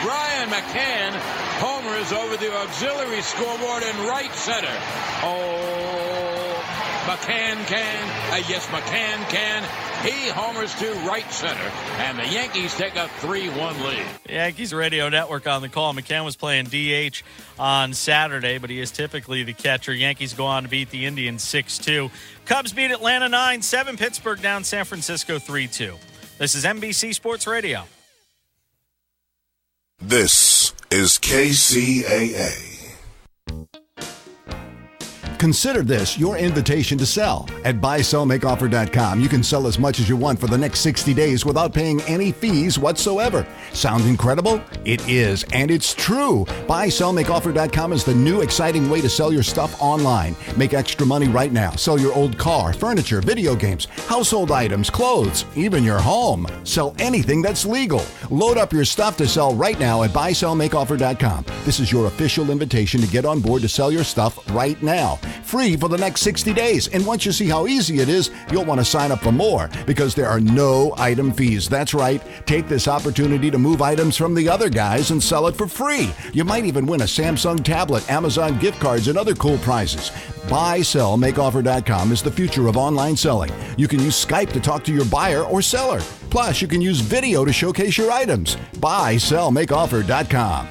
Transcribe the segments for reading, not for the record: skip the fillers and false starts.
Brian McCann homers over the auxiliary scoreboard in right center. Oh, McCann can. Yes, McCann can. He homers to right center, and the Yankees take a 3-1 lead. Yankees Radio Network on the call. McCann was playing DH on Saturday, but he is typically the catcher. Yankees go on to beat the Indians 6-2. Cubs beat Atlanta 9-7. Pittsburgh down San Francisco 3-2. This is NBC Sports Radio. This is KCAA. Consider this your invitation to sell. At buysellmakeoffer.com, you can sell as much as you want for the next 60 days without paying any fees whatsoever. Sound incredible? It is, and it's true. Buysellmakeoffer.com is the new exciting way to sell your stuff online. Make extra money right now. Sell your old car, furniture, video games, household items, clothes, even your home. Sell anything that's legal. Load up your stuff to sell right now at buysellmakeoffer.com. This is your official invitation to get on board to sell your stuff right now. Free for the next 60 days. And once you see how easy it is, you'll want to sign up for more because there are no item fees. That's right. Take this opportunity to move items from the other guys and sell it for free. You might even win a Samsung tablet, Amazon gift cards, and other cool prizes. BuySellMakeOffer.com is the future of online selling. You can use Skype to talk to your buyer or seller. Plus, you can use video to showcase your items. BuySellMakeOffer.com.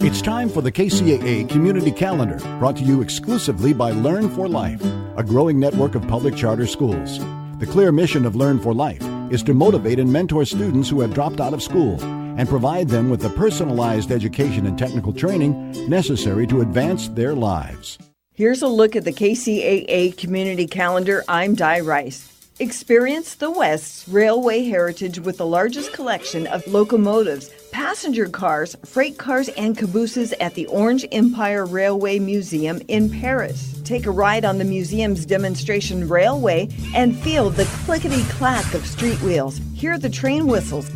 It's time for the KCAA Community Calendar, brought to you exclusively by Learn for Life, a growing network of public charter schools. The clear mission of Learn for Life is to motivate and mentor students who have dropped out of school and provide them with the personalized education and technical training necessary to advance their lives. Here's a look at the KCAA Community Calendar. I'm Di Rice. Experience the West's railway heritage with the largest collection of locomotives, passenger cars, freight cars, and cabooses at the Orange Empire Railway Museum in Paris. Take a ride on the museum's demonstration railway and feel the clickety-clack of street wheels. Hear the train whistles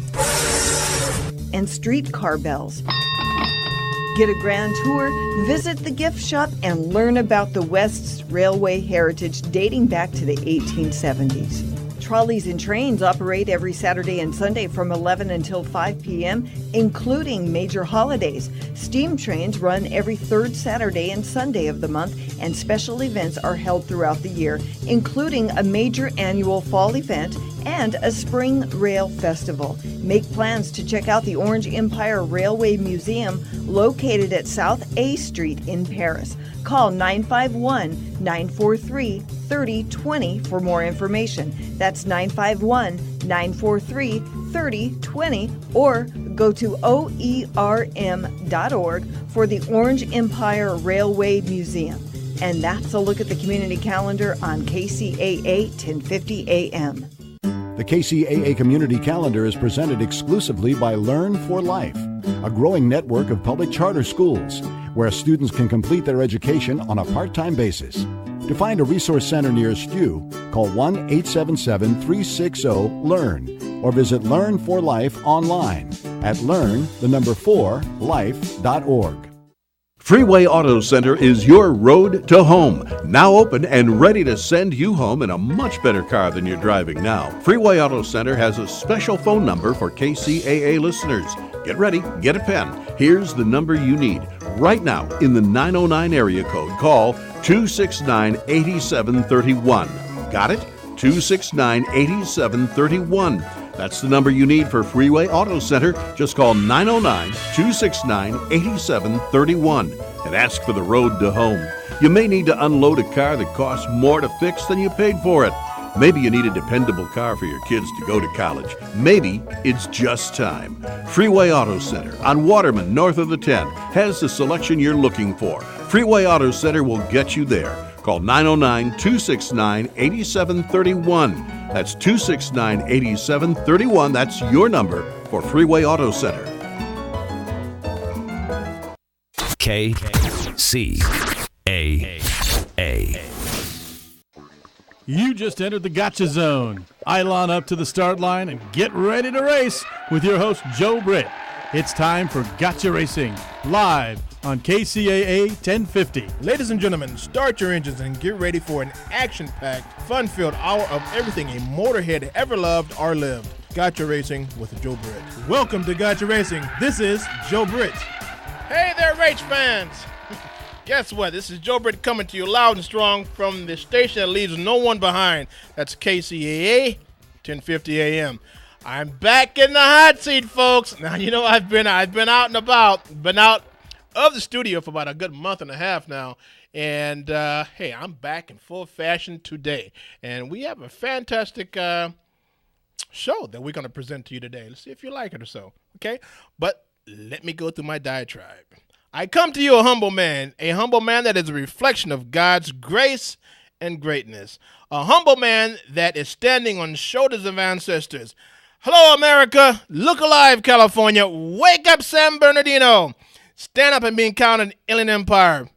and streetcar bells. Get a grand tour, visit the gift shop, and learn about the West's railway heritage dating back to the 1870s. Trolleys and trains operate every Saturday and Sunday from 11 until 5 p.m., including major holidays. Steam trains run every third Saturday and Sunday of the month, and special events are held throughout the year, including a major annual fall event and a spring rail festival. Make plans to check out the Orange Empire Railway Museum located at South A Street in Paris. Call 951-943-3020 for more information. That's 951-943-3020, or go to oerm.org for the Orange Empire Railway Museum. And that's a look at the community calendar on KCAA 1050 AM. The KCAA Community Calendar is presented exclusively by Learn for Life, a growing network of public charter schools where students can complete their education on a part-time basis. To find a resource center nearest you, call 1-877-360-LEARN or visit Learn for Life online at learn4life.org. Freeway Auto Center is your road to home. Now open and ready to send you home in a much better car than you're driving now. Freeway Auto Center has a special phone number for KCAA listeners. Get ready, get a pen. Here's the number you need. Right now, in the 909 area code, call 269-8731. Got it? 269-8731. That's the number you need for Freeway Auto Center. Just call 909-269-8731 and ask for the road to home. You may need to unload a car that costs more to fix than you paid for it. Maybe you need a dependable car for your kids to go to college. Maybe it's just time. Freeway Auto Center on Waterman, north of the 10, has the selection you're looking for. Freeway Auto Center will get you there. Call 909-269-8731. That's 269-8731. That's your number for Freeway Auto Center. KCAA. You just entered the Gotcha Zone. Line up to the start line and get ready to race with your host, Joe Britt. It's time for Gotcha Racing, live on KCAA 1050. Ladies and gentlemen, start your engines and get ready for an action-packed, fun-filled hour of everything a motorhead ever loved or lived. Gotcha Racing with Joe Britt. Welcome to Gotcha Racing. This is Joe Britt. Hey there, race fans. Guess what? This is Joe Britt coming to you loud and strong from the station that leaves no one behind. That's Kcaa, 1050 AM. I'm back in the hot seat, folks. Now, you know, I've been out and about, been out of the studio for about a good month and a half now. And, hey, I'm back in full fashion today. And we have a fantastic show that we're going to present to you today. Let's see if you like it or so, okay? But let me go through my diatribe. I come to you a humble man that is a reflection of God's grace and greatness, a humble man that is standing on shoulders of ancestors. Hello, America. Look alive, California. Wake up, San Bernardino. Stand up and be counted, Inland Empire.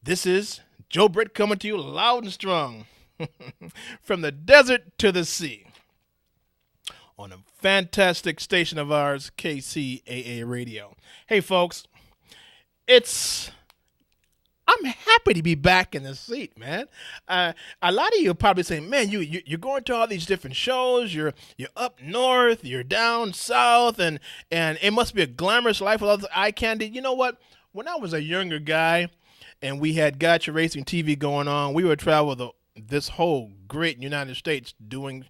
This is Joe Britt coming to you loud and strong from the desert to the sea on a fantastic station of ours, KCAA Radio. Hey, folks. I'm happy to be back in the seat, man. A lot of you are probably saying, man, you're going to all these different shows. You're up north, you're down south, and it must be a glamorous life with all the eye candy. You know what? When I was a younger guy and we had Gotcha Racing TV going on, we would travel this whole great United States doing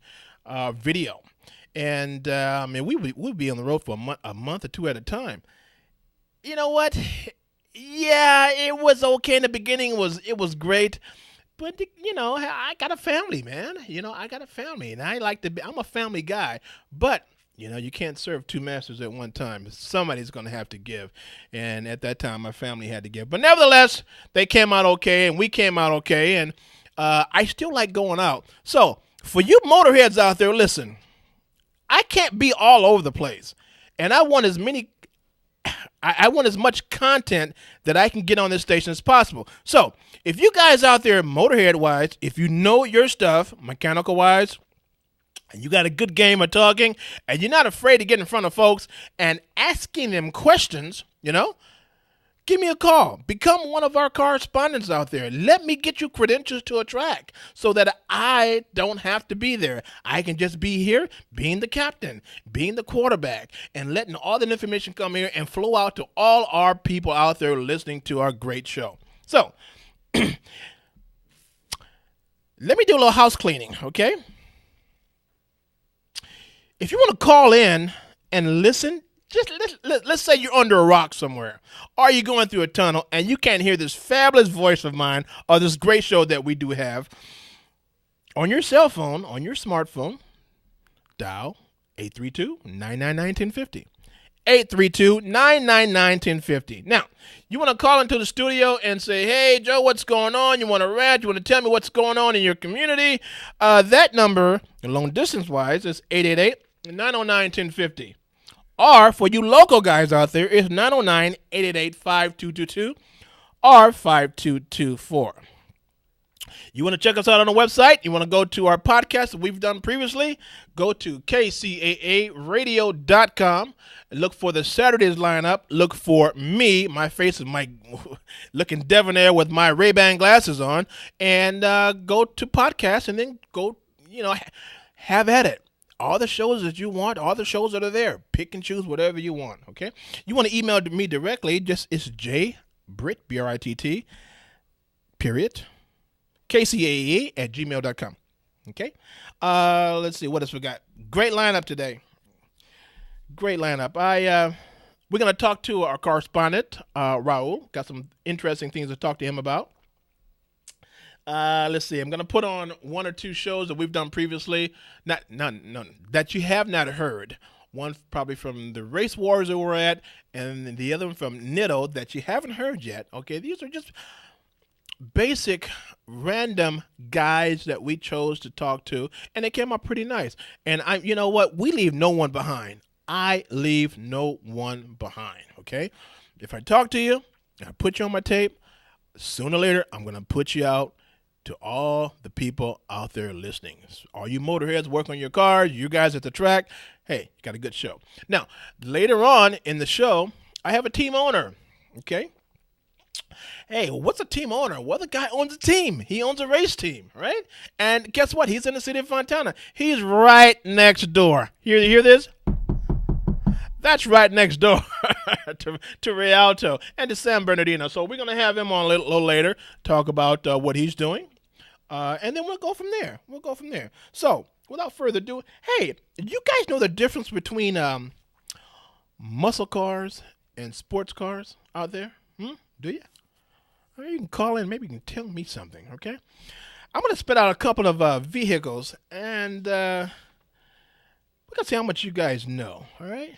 video. And we'd be on the road for a month or two at a time. You know what? Yeah, it was okay in the beginning. It was great, but you know, I got a family, man. You know, I got a family, and I'm a family guy. But you know, you can't serve two masters at one time. Somebody's going to have to give, and at that time, my family had to give. But nevertheless, they came out okay, and we came out okay, and I still like going out. So for you motorheads out there, listen, I can't be all over the place, and I want as much content that I can get on this station as possible. So, if you guys out there, motorhead-wise, if you know your stuff, mechanical-wise, and you got a good game of talking, and you're not afraid to get in front of folks and asking them questions, you know, give me a call. Become one of our correspondents out there. Let me get you credentials to a track so that I don't have to be there. I can just be here being the captain, being the quarterback, and letting all the information come here and flow out to all our people out there listening to our great show. So, let me do a little house cleaning, okay? If you want to call in and listen, just let's say you're under a rock somewhere, or you're going through a tunnel and you can't hear this fabulous voice of mine or this great show that we do have. On your cell phone, on your smartphone, dial 832-999-1050. 832-999-1050. Now, you want to call into the studio and say, hey, Joe, what's going on? You want to rant? You want to tell me what's going on in your community? That number, long distance-wise, is 888-909-1050. Or, for you local guys out there, it's 909-888-5222 or 5224. You want to check us out on the website? You want to go to our podcast that we've done previously? Go to kcaaradio.com. Look for the Saturdays lineup. Look for me. My face is looking debonair with my Ray-Ban glasses on. And go to podcast and then go, have at it. All the shows that you want, all the shows that are there. Pick and choose whatever you want, okay? You want to email me directly, it's jbritt, B-R-I-T-T, period, kcaa@gmail.com, okay? Let's see, what else we got? Great lineup today. Great lineup. We're going to talk to our correspondent, Raul. Got some interesting things to talk to him about. Let's see. I'm going to put on one or two shows that we've done previously, none that you have not heard. One probably from the Race Wars that we're at, and the other one from Nitto that you haven't heard yet. Okay, these are just basic, random guys that we chose to talk to, and they came out pretty nice. And you know what? We leave no one behind. I leave no one behind. Okay, if I talk to you, I put you on my tape. Sooner or later, I'm going to put you out to all the people out there listening. All you motorheads work on your cars, you guys at the track, hey, you got a good show. Now, later on in the show, I have a team owner, okay? Hey, what's a team owner? Well, the guy owns a team. He owns a race team, right? And guess what? He's in the city of Fontana. He's right next door. You hear this? That's right next door to Rialto and to San Bernardino. So we're going to have him on a little later, talk about what he's doing. And then we'll go from there. So without further ado, hey, you guys know the difference between muscle cars and sports cars out there? Do you? Or you can call in. Maybe you can tell me something, okay? I'm going to spit out a couple of vehicles, and we're going to see how much you guys know, all right?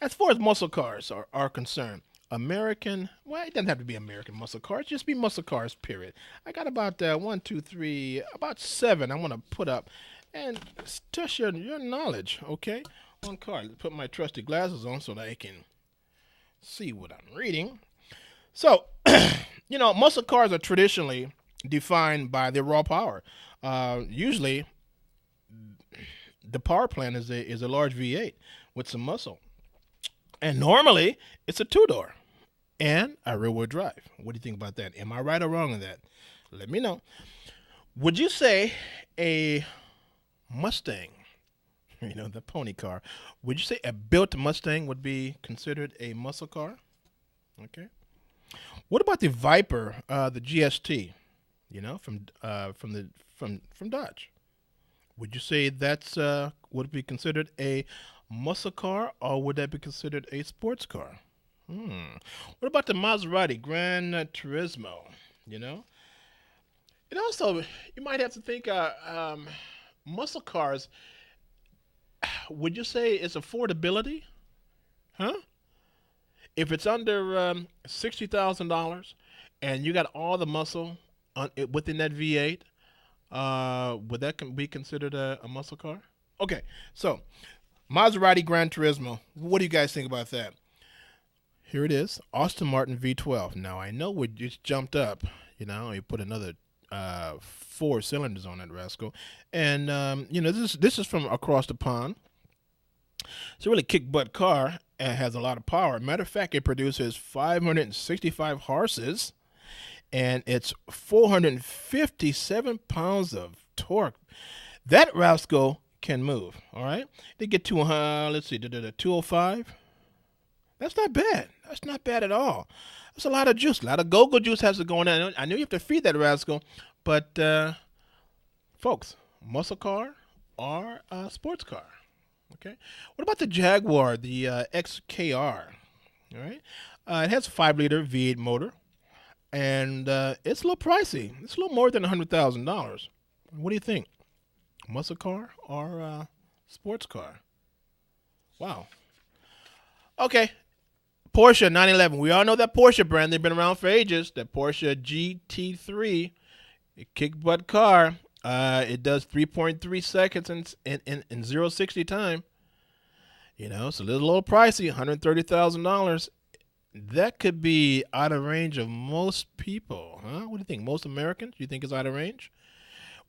As far as muscle cars are concerned, American, well, it doesn't have to be American muscle cars. Just be muscle cars, period. I got about 1, 2, 3, about 7 I want to put up and test your knowledge, okay, on cars. Put my trusty glasses on so that I can see what I'm reading. So, muscle cars are traditionally defined by their raw power. Usually, the power plant is a large V8 with some muscle. And normally, it's a 2-door and a rear-wheel drive. What do you think about that? Am I right or wrong on that? Let me know. Would you say a Mustang, the pony car, would you say a built Mustang would be considered a muscle car? Okay. What about the Viper, the GST, from Dodge? Would you say that's would be considered a muscle car, or would that be considered a sports car? What about the Maserati Gran Turismo? And also, you might have to think muscle cars. Would you say it's affordability? Huh? If it's under $60,000 and you got all the muscle within that V8, would that be considered a muscle car? Okay, so Maserati Gran Turismo. What do you guys think about that? Here it is, Aston Martin V12. Now I know we just jumped up. You put another 4 cylinders on that rascal, and this is from across the pond. It's a really kick butt car. It has a lot of power. Matter of fact, it produces 565 horses, and it's 457 pounds of torque. That rascal can move. All right, they get to 205. That's not bad. That's not bad at all. That's a lot of juice. A lot of go-go juice has to go in there. I know you have to feed that rascal, but folks, muscle car or sports car. Okay. What about the Jaguar, the Kcaa? All right. It has a 5-liter V8 motor, and it's a little pricey. It's a little more than $100,000. What do you think? Muscle car or sports car? Wow. Okay. Porsche 911. We all know that Porsche brand. They've been around for ages. That Porsche GT3, a kick butt car. It does 3.3 seconds in 0-60 time. It's a little pricey, $130,000. That could be out of range of most people, huh? What do you think? Most Americans? Do you think it's out of range?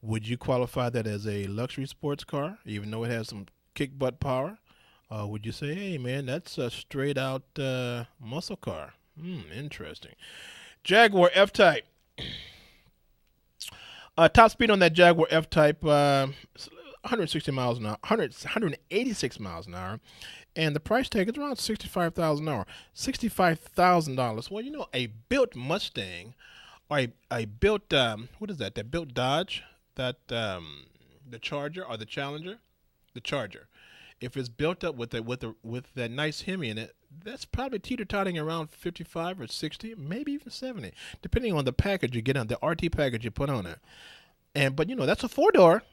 Would you qualify that as a luxury sports car, even though it has some kick butt power? Would you say, hey, man, that's a straight out muscle car? Interesting. Jaguar F-Type. Top speed on that Jaguar F-Type, 160 miles an hour, 186 miles an hour, and the price tag is around $65,000 an hour. $65,000. Well, a built Mustang or a built what is that? That built Dodge, that the Charger or the Challenger, the Charger. If it's built up with that nice Hemi in it, that's probably teeter-totting around 55 or 60, maybe even 70, depending on the package you get on, the RT package you put on it. But that's a 4-door.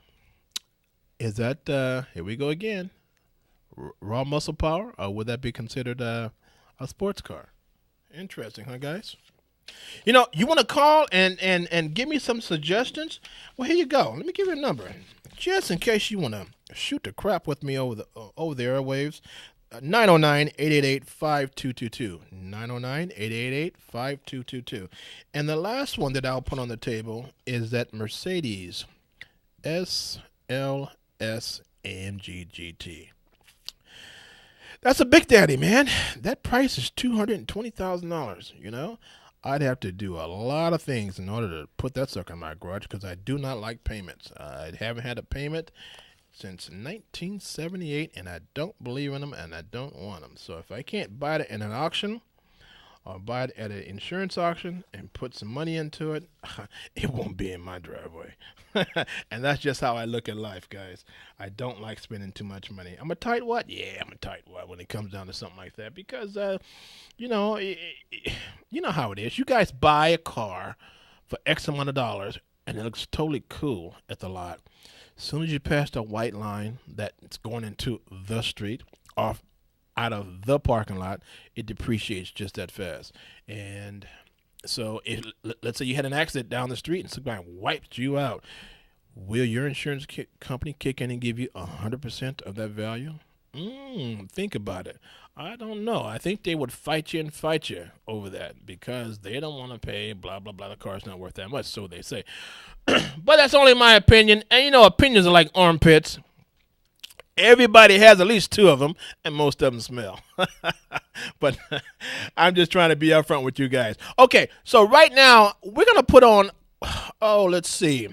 Is that here we go again? Raw muscle power, or would that be considered a sports car? Interesting, huh, guys? You want to call and give me some suggestions? Well, here you go. Let me give you a number, just in case you want to shoot the crap with me over the airwaves. 909-888-5222. 909-888-5222. And the last one that I'll put on the table is that Mercedes SLS AMG GT. That's a big daddy, man. That price is $220,000, I'd have to do a lot of things in order to put that sucker in my garage because I do not like payments. I haven't had a payment since 1978, and I don't believe in them, and I don't want them. So if I can't buy it in an auction or buy it at an insurance auction and put some money into it, it won't be in my driveway. And that's just how I look at life, guys. I don't like spending too much money. I'm a tightwad? Yeah, I'm a tightwad when it comes down to something like that because, you know how it is. You guys buy a car for X amount of dollars, and it looks totally cool at the lot. As soon as you pass the white line that's going into the street, off out of the parking lot, it depreciates just that fast. And so let's say you had an accident down the street and somebody wiped you out. Will your insurance company kick in and give you 100% of that value? Think about it. I don't know. I think they would fight you over that because they don't want to pay, blah, blah, blah. The car's not worth that much, so they say. But that's only my opinion. And, opinions are like armpits. Everybody has at least two of them, and most of them smell. But I'm just trying to be upfront with you guys. Okay, so right now, we're going to put on, let's see.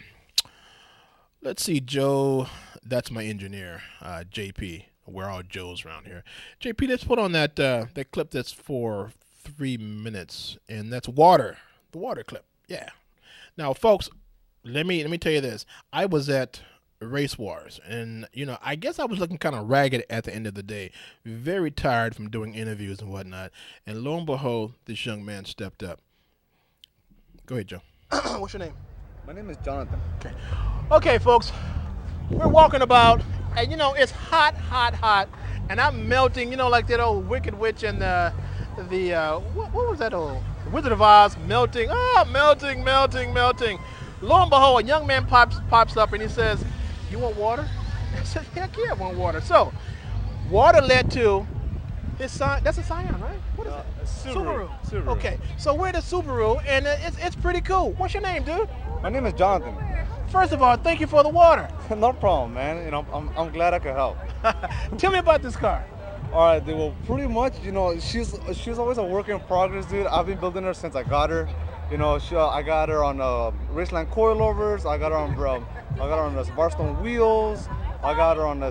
Let's see, Joe. That's my engineer, JP. We're all Joes around here. JP, let's put on that clip that's for 3 minutes, and that's water. The water clip, yeah. Now, folks, let me tell you this. I was at Race Wars, and I guess I was looking kind of ragged at the end of the day, very tired from doing interviews and whatnot, and lo and behold, this young man stepped up. Go ahead, Joe. What's your name? My name is Jonathan. Okay, folks, we're walking about, and it's hot, and I'm melting, like that old Wicked Witch and what was that old Wizard of Oz, melting, melting. Lo and behold, a young man pops up and he says, "You want water?" I said, "Heck yeah, I want water." So, water led to his son. That's a Scion, right? What is it? Subaru. Okay, so we're at the Subaru, and it's pretty cool. What's your name, dude? My name is Jonathan. First of all, thank you for the water. No problem, man. I'm glad I could help. Tell me about this car. All right, dude, well, pretty much, she's always a work in progress, dude. I've been building her since I got her. I got her on Raceland coilovers. I got her on the Barstone wheels. I got her on the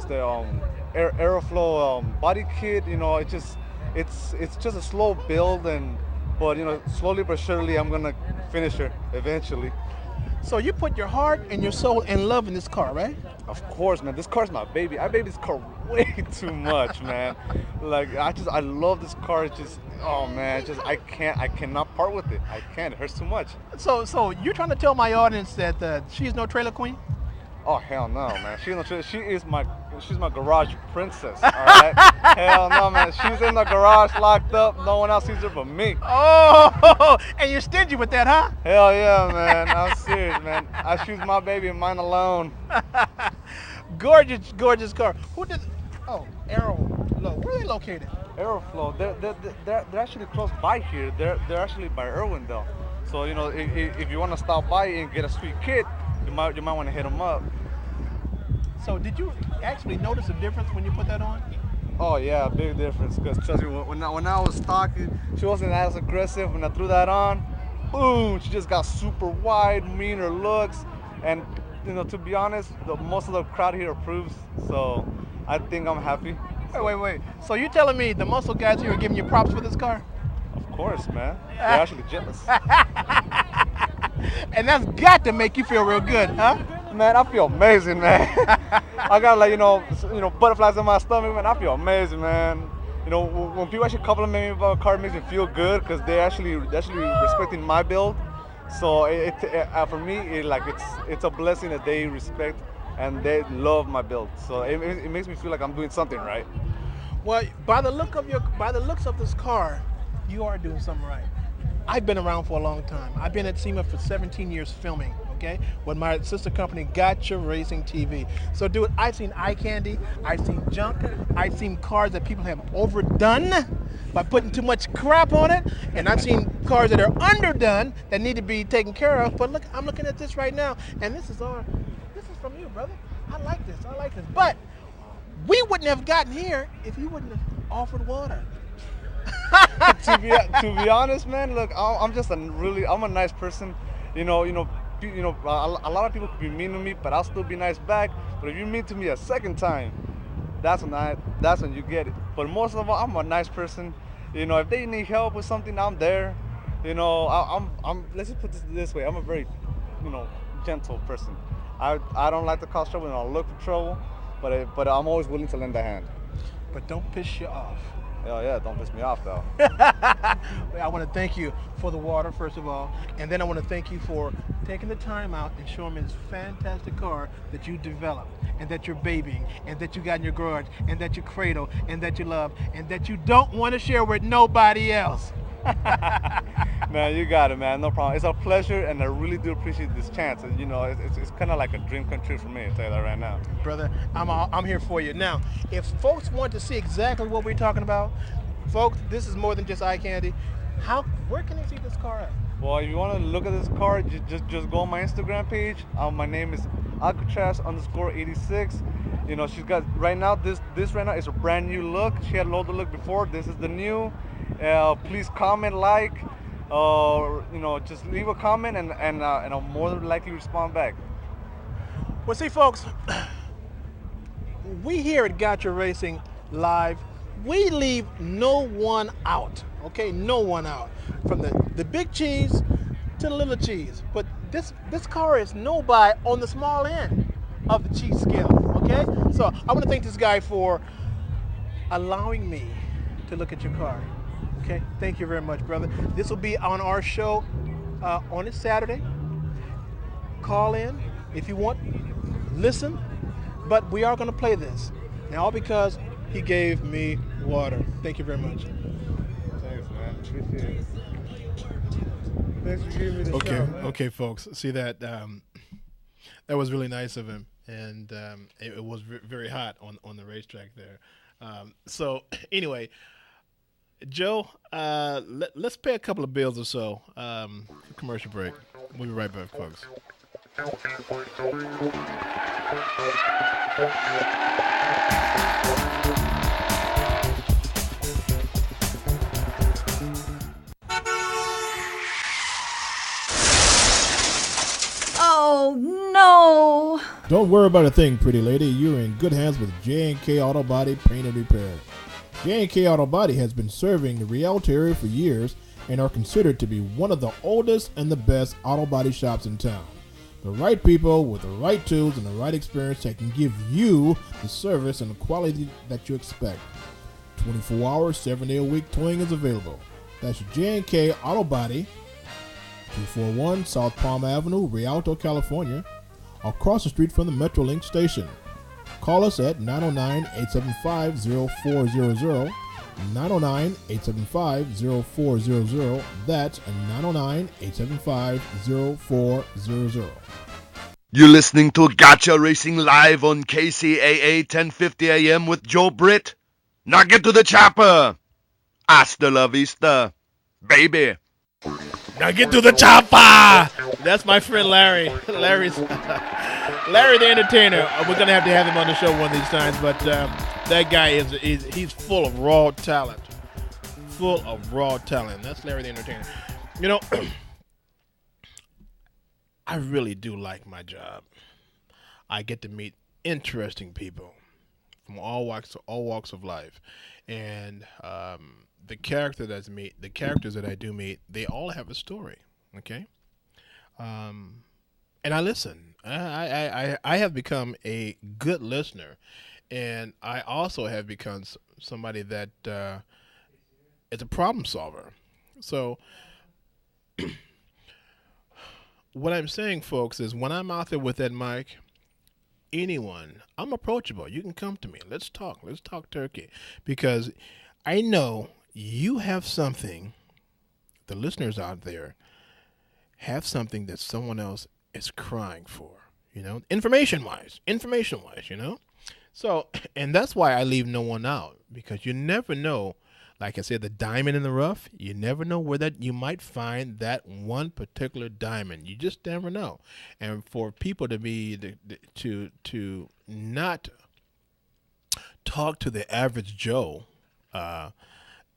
Aeroflow body kit. It's just a slow build, but slowly but surely I'm gonna finish her eventually. So you put your heart and your soul and love in this car, right? Of course, man. This car's my baby. I baby this car way too much, man. I love this car. I cannot part with it. I can't. It hurts too much. So you're trying to tell my audience that she's no trailer queen? Oh hell no, man. She's no trailer. She's my garage princess. All right. Hell no, man. She's in the garage locked up. No one else sees her but me. Oh, and you're stingy with that, huh? Hell yeah, man. I'm serious, man. I choose my baby and mine alone. Gorgeous car. Who did? Oh, Aeroflow. Where are they located? Aeroflow. They're actually close by here. They're actually by Irwindale. So if you want to stop by and get a sweet kit, you might want to hit them up. So did you actually notice a difference when you put that on? Oh yeah, big difference. Because trust me, when I was talking, she wasn't as aggressive. When I threw that on, boom, she just got super wide, meaner looks, and to be honest, most of the crowd here approves. So I think I'm happy. Wait. So you're telling me the muscle guys here are giving you props for this car? Of course, man. They're actually jealous. And that's got to make you feel real good, huh? Man, I feel amazing, man. I got butterflies in my stomach, man. I feel amazing, man. When people actually compliment me about a car, it makes me feel good because they're actually respecting my build. So for me, it's a blessing that they respect and they love my build. So it makes me feel like I'm doing something right. Well, by the looks of this car, you are doing something right. I've been around for a long time. I've been at SEMA for 17 years filming, okay, with my sister company, Kcaa Racing TV. So, dude, I've seen eye candy, I've seen junk, I've seen cars that people have overdone by putting too much crap on it, and I've seen cars that are underdone that need to be taken care of. But look, I'm looking at this right now, and this is from you, brother. I like this. But we wouldn't have gotten here if you wouldn't have offered water. to be honest, man, look, I'm just I'm a nice person. A lot of people could be mean to me, but I'll still be nice back. But if you're mean to me a second time, that's when you get it. But most of all, I'm a nice person. If they need help with something, I'm there. I'm let's just put this way. I'm a very, gentle person. I don't like to cause trouble and I'll look for trouble, but I'm always willing to lend a hand. But don't piss you off. Oh yeah, don't piss me off though. I want to thank you for the water, first of all, and then I want to thank you for taking the time out and showing me this fantastic car that you developed, and that you're babying, and that you got in your garage, and that you cradle, and that you love, and that you don't want to share with nobody else. Man, you got it, man. No problem. It's a pleasure, and I really do appreciate this chance. It's kind of like a dream come true for me. I'll tell you that right now. Brother, I'm here for you. Now, if folks want to see exactly what we're talking about, folks, this is more than just eye candy. Where can they see this car at? Well, if you want to look at this car, just go on my Instagram page. My name is Alcatraz_86. She's got right now. This right now is a brand new look. She had loader look before. This is the new. Please comment, like, just leave a comment, and I'll more than likely respond back. Well, see, folks, we here at Gotcha Racing Live, we leave no one out. Okay, no one out. From the big cheese to the little cheese. But this car is nobody on the small end of the cheese scale. Okay, so I want to thank this guy for allowing me to look at your car. Okay, thank you very much, brother. This will be on our show on this Saturday. Call in if you want. Listen, but we are going to play this now because he gave me water. Thank you very much. Thanks, man. Appreciate it. Thanks for giving me the show, man. Okay, folks. See that? That was really nice of him, and it was very hot on the racetrack there. So anyway. Joe, let's pay a couple of bills or so for commercial break. We'll be right back, folks. Oh, no. Don't worry about a thing, pretty lady. You're in good hands with J&K Auto Body Paint and Repair. J&K Auto Body has been serving the Rialto area for years and are considered to be one of the oldest and the best auto body shops in town. The right people with the right tools and the right experience that can give you the service and the quality that you expect. 24 hours, 7-day-a-week towing is available. That's J&K Auto Body, 241 South Palm Avenue, Rialto, California, across the street from the Metrolink station. Call us at 909-875-0400, 909-875-0400. That's 909-875-0400. You're listening to Gotcha Racing Live on KCAA 1050 AM with Joe Britt. Now get to the chopper. Hasta la vista, baby. Now get to the chopper. That's my friend Larry. Larry the Entertainer. We're gonna have to have him on the show one of these times, but that guy he's full of raw talent. Full of raw talent. That's Larry the Entertainer. I really do like my job. I get to meet interesting people from all walks of life, and the characters that I do meet, they all have a story. Okay, and I listen. I have become a good listener, and I also have become somebody that is a problem solver. So what I'm saying, folks, is when I'm out there with that mic, I'm approachable. You can come to me. Let's talk turkey, because I know you have something, the listeners out there have something that someone else is crying for, information wise, So, and that's why I leave no one out, because you never know, like I said, the diamond in the rough, you never know where that you might find that one particular diamond. You just never know. And for people to be, to not talk to the average Joe,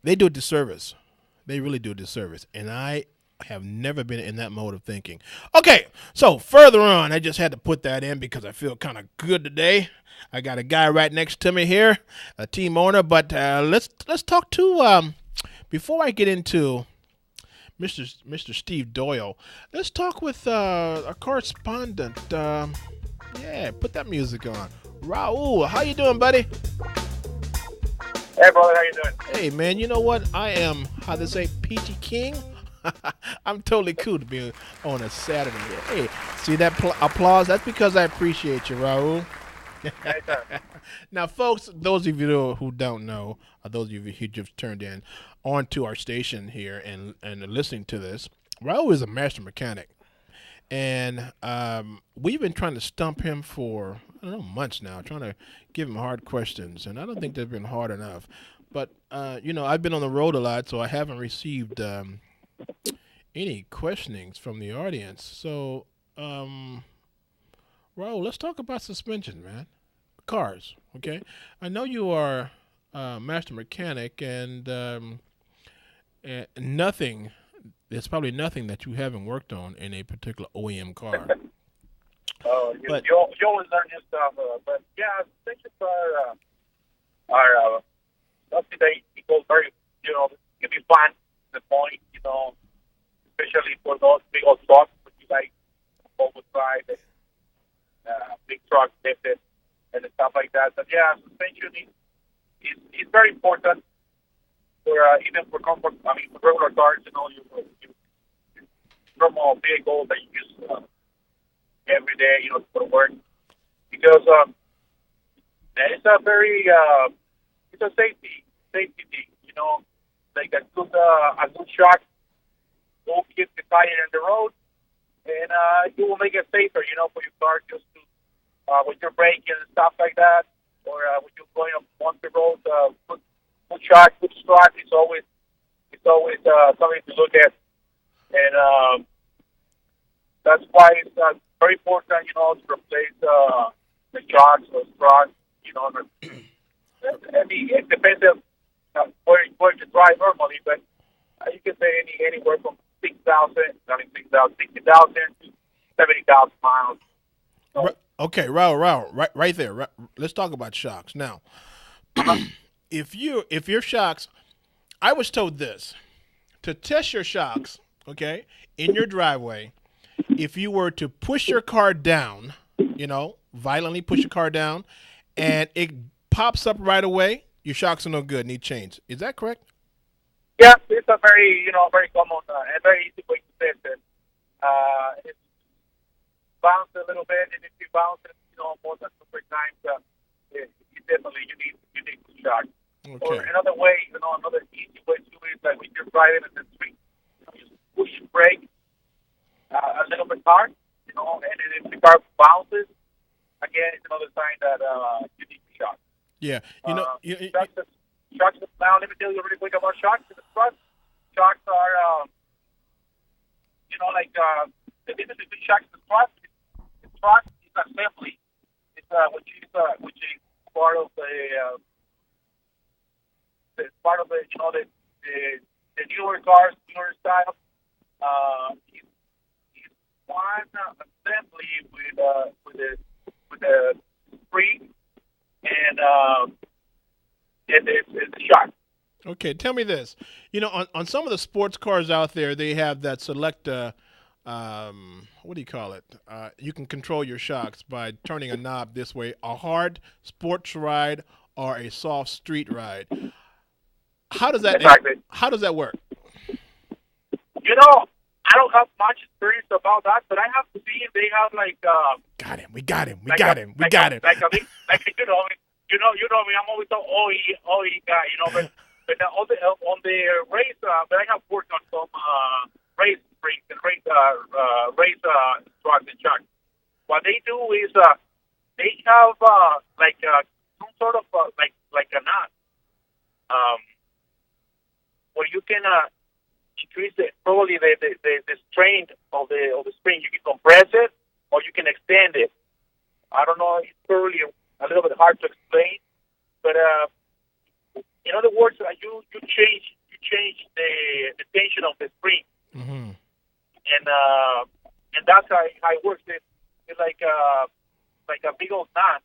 they do a disservice. They really do a disservice, and I have never been in that mode of thinking. Okay, so further on, I just had to put that in because I feel kind of good today. I got a guy right next to me here, a team owner, but let's talk to before I get into Mr. Steve Doyle. Let's talk with a correspondent. Yeah, put that music on. Raul, how you doing, buddy? Hey, brother, how you doing? Hey, man, you know what? I am, how they say, Peachy King. I'm totally cool to be on a Saturday. Hey, see that applause? That's because I appreciate you, Raul. Now, folks, those of you who don't know, or those of you who just turned in onto our station here and are listening to this, Raul is a master mechanic. And we've been trying to stump him for, I don't know, months now, trying to give him hard questions. And I don't think they've been hard enough. But, I've been on the road a lot, so I haven't received any questionings from the audience. So, Raul, let's talk about suspension, man. Cars, okay? I know you are a master mechanic, and nothing, there's probably nothing that you haven't worked on in a particular OEM car. You always learn new stuff, but yeah, suspensions are something that people very, can be fun at the point, especially for those big old trucks, which you like oversized and big trucks lifted and stuff like that. But yeah, suspension is very important for even for comfort. I mean, for regular cars, you normal vehicle that you use every day, for work, because it's a very it's a safety thing, like a good shock will keep the tire in the road, and you will make it safer, for your car, just to when you're braking and stuff like that, or when you're going on the road, good shock, good strut. It's always something to look at, and that's why it's very important, to replace the shocks or struts. It depends on where you drive normally, but you can say anywhere from 60,000 to 70,000 miles. So, okay, Raul, right there. Let's talk about shocks now. If your shocks, I was told this, to test your shocks, okay, in your driveway, if you were to push your car down, violently push your car down, and it pops up right away, your shocks are no good, need change. Is that correct? Yeah, it's a very, very common and very easy way to test it. It's bounce a little bit, and if you bounce it, more than 2 times, definitely you need to shock. Okay. Or another way, another easy way to do it is that when you're driving in the street, you just push brake a little bit hard, and then if the car bounces, again, it's another sign that you need to shock. Yeah, shocks. Now, let me tell you really quick about shocks in the front. Shocks are, the difference between shocks and struts. The strut is assembly. It's which is part of the newer cars, newer style. It's one assembly with the spring and it's the shock. Okay, tell me this. On some of the sports cars out there, they have that select, what do you call it? You can control your shocks by turning a knob this way, a hard sports ride or a soft street ride. How does that work? I don't have much experience about that, but I have seen they have We got him. Like you know me. I'm always an OE guy, but on the race, but I have worked on some race springs and race trucks and shocks. What they do is they have some sort of like a knot, where you can increase probably the strain of the spring. You can compress it or you can extend it. I don't know. It's probably a little bit hard to explain, but in other words, you change change the tension of the spring, Mm-hmm. and that's how it works. It's like a big old knot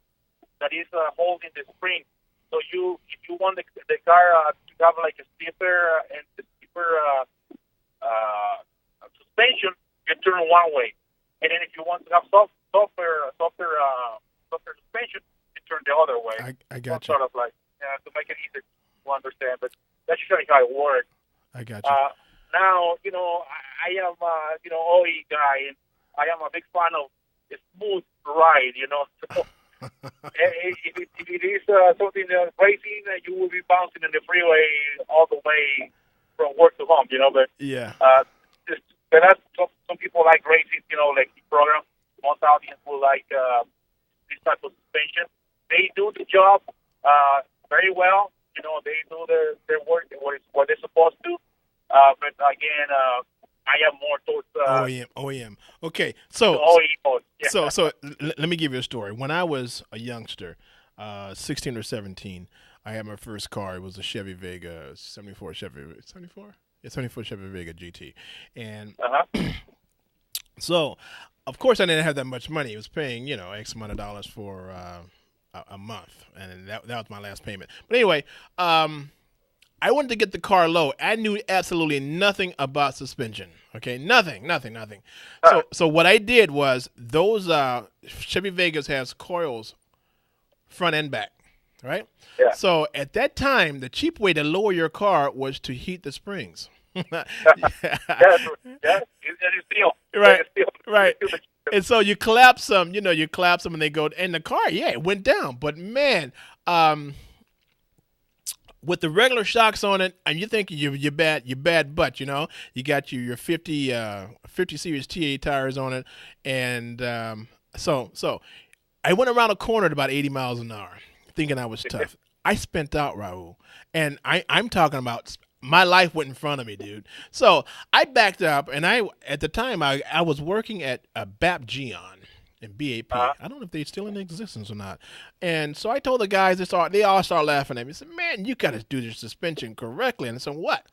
that is holding the spring. So if you want the car to have like a stiffer suspension, you turn one way, and then if you want to have softer suspension, you turn the other way. I got you. you. Sort of like to make it easier to understand, but that's usually how it works. I got you. Now, I am OE guy, and I am a big fan of a smooth ride. So if it is something racing, you will be bouncing in the freeway all the way from work to home. But Yeah. There are some people like racing. Like the program. Most audience will like this type of suspension. They do the job very well. They do their work what they're supposed to. But again, I am more towards OEM. Okay, so OEM. Yeah. so let me give you a story. When I was a youngster, 16 or 17, I had my first car. It was a Chevy Vega, 74 Chevy Vega GT, and so of course I didn't have that much money. I was paying X amount of dollars for a month, and that was my last payment. But anyway, I wanted to get the car low. I knew absolutely nothing about suspension. Okay, nothing. So what I did was those Chevy Vegas has coils front and back, right? Yeah. So at that time, the cheap way to lower your car was to heat the springs. That is steel. Right. And so you collapse them, and they go, and the car, it went down. But man, with the regular shocks on it, and you think you're bad, but you got your 50 series TA tires on it, and so I went around a corner at about 80 miles an hour, thinking I was tough. I spent out, Raul, and I'm talking about my life went in front of me, dude. So I backed up, and at the time I was working at a BAP Geon in BAP. I don't know if they're still in existence or not. And so I told the guys, they all started laughing at me. I said, man, you got to do your suspension correctly. And I said, what?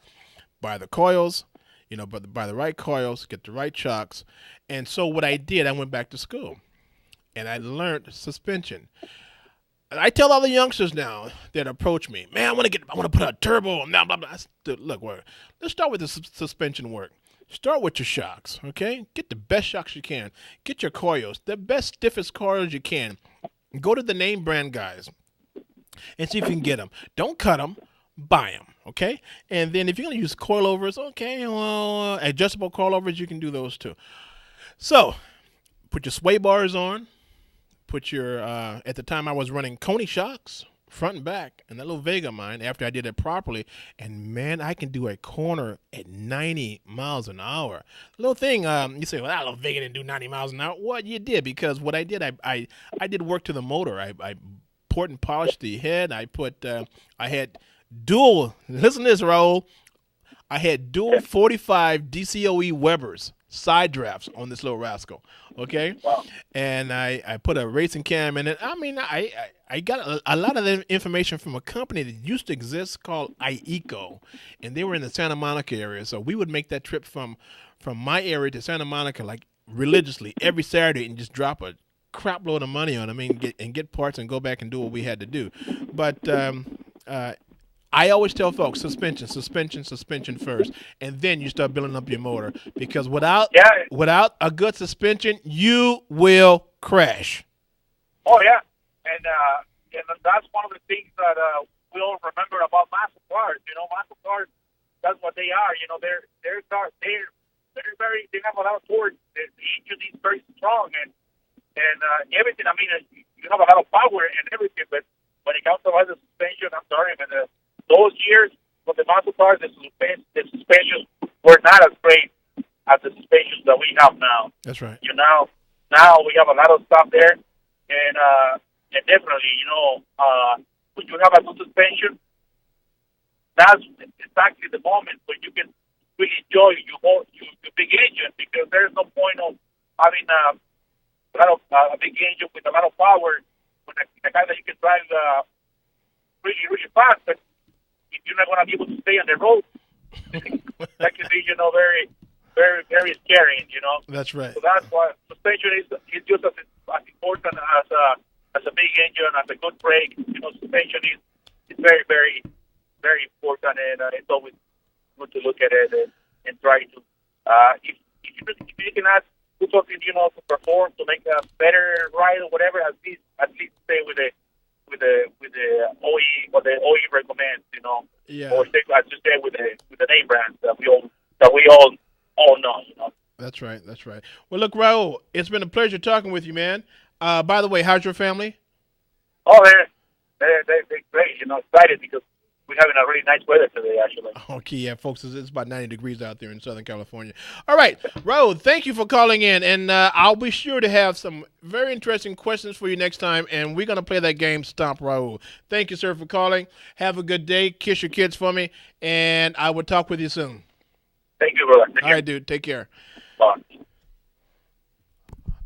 Buy the coils, buy the right coils, get the right shocks. And so what I did, I went back to school, and I learned suspension. I tell all the youngsters now that approach me, man, I want to put a turbo on, blah, blah, blah. I said, look, let's start with the suspension work. Start with your shocks, okay? Get the best shocks you can. Get your coils, the best, stiffest coils you can. Go to the name brand guys and see if you can get them. Don't cut them. Buy them, okay? And then if you're going to use coilovers, okay, well, adjustable coilovers, you can do those too. So put your sway bars on. Put your, at the time I was running Coney shocks, front and back, and that little Vega of mine after I did it properly. And man, I can do a corner at 90 miles an hour. Little thing, you say, well, that little Vega didn't do 90 miles an hour. Well, you did, because what I did, I did work to the motor. I poured and polished the head. I had dual, listen to this, Raul. I had dual 45 DCOE Webers side drafts on this little rascal, okay? Wow. And I put a racing cam in it. I mean, I got a lot of the information from a company that used to exist called IECO, and they were in the Santa Monica area. So we would make that trip from my area to Santa Monica like religiously every Saturday and just drop a crap load of money on them and get parts and go back and do what we had to do. But I always tell folks, suspension first, and then you start building up your motor, because without a good suspension, you will crash. Oh yeah, and that's one of the things that we'll remember about muscle cars. Muscle cars, that's what they are. They're cars. They have a lot of torque. The engine is very strong and everything. I mean, you have a lot of power and everything, but when it comes to the suspension, I'm sorry, man. Those years with the muscle cars, the suspensions were not as great as the suspensions that we have now. That's right. Now we have a lot of stuff there, and definitely, when you have a good suspension, that's exactly the moment when you can really enjoy your big engine, because there's no point of having a big engine with a lot of power when the guy that you can drive really, really fast, but if you're not going to be able to stay on the road, that can be, very, very, very scary, That's right. So that's why suspension is just as important as a big engine, as a good brake. Suspension is very, very, very important, and it's always good to look at it and try to. If you can ask do something, to perform, to make a better ride or whatever, at least stay with the OE, what the OE recommends, Yeah. or stay with the name brands that we all know. That's right. That's right. Well, look, Raul, it's been a pleasure talking with you, man. By the way, how's your family? Oh, they're great, excited because we're having a really nice weather today, actually. Okay, yeah, folks, it's about 90 degrees out there in Southern California. All right, Raul, thank you for calling in, and I'll be sure to have some very interesting questions for you next time, and we're going to play that game, Stomp Raul. Thank you, sir, for calling. Have a good day. Kiss your kids for me, and I will talk with you soon. Thank you, brother. All right, dude, take care. Bye.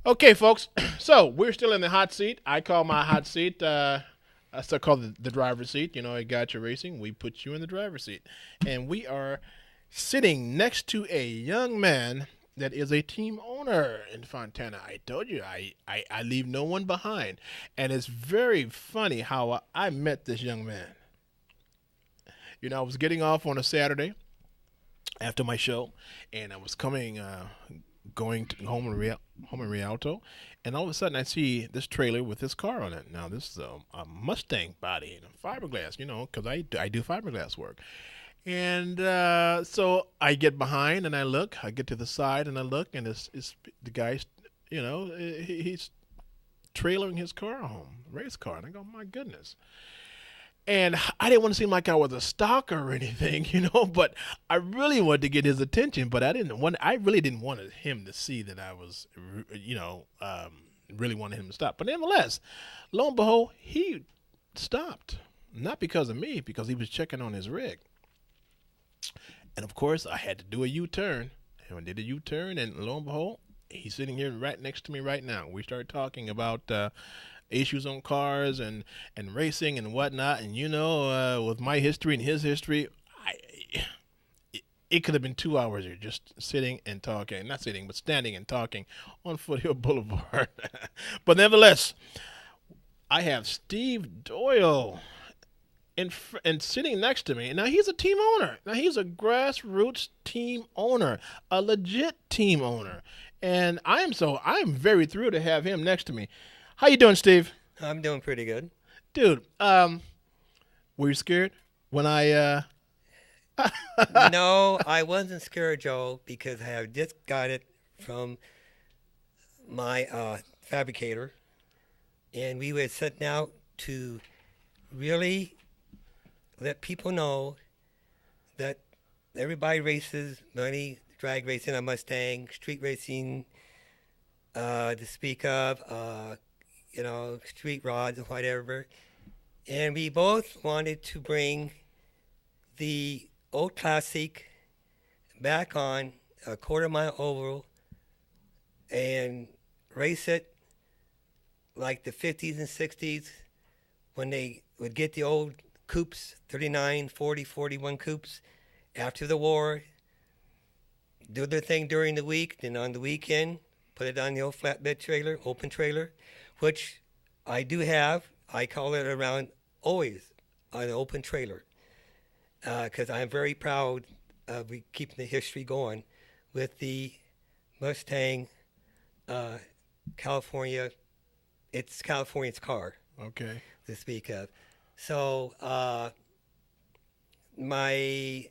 Okay, folks, so we're still in the hot seat. I call my hot seat I still call it the driver's seat. At Gotcha Racing, we put you in the driver's seat. And we are sitting next to a young man that is a team owner in Fontana. I told you, I leave no one behind. And it's very funny how I met this young man. I was getting off on a Saturday after my show, and I was going home in Rialto, and all of a sudden I see this trailer with this car on it. Now this is a Mustang body and a fiberglass, because I do fiberglass work. And so I get behind and I look. I get to the side and I look, and it's the guy's, he's trailering his car home, race car. And I go, my goodness. And I didn't want to seem like I was a stalker or anything, but I really wanted to get his attention. But I really didn't want him to see that I was, really wanted him to stop. But nevertheless, lo and behold, he stopped. Not because of me, because he was checking on his rig. And of course, I had to do a U-turn. And I did a U-turn, and lo and behold, he's sitting here right next to me right now. We started talking about issues on cars and racing and whatnot. And with my history and his history, it could have been 2 hours here just sitting and talking. Not sitting, but standing and talking on Foothill Boulevard. But nevertheless, I have Steve Doyle and sitting next to me. Now, he's a team owner. Now, he's a grassroots team owner, a legit team owner. And I'm very thrilled to have him next to me. How you doing, Steve? I'm doing pretty good. Dude, were you scared when I No, I wasn't scared, Joe, because I have just got it from my fabricator, and we were setting out to really let people know that everybody races, money, drag racing on Mustang, street racing, to speak of, street rods and whatever. And we both wanted to bring the old classic back on a quarter-mile oval and race it like the 50s and 60s when they would get the old coupes, 39, 40, 41 coupes after the war, do their thing during the week, then on the weekend, put it on the old flatbed trailer, open trailer, which I do have. I call it around always on an open trailer because I'm very proud of keeping the history going with the Mustang California. It's California's car. Okay. To speak of. So my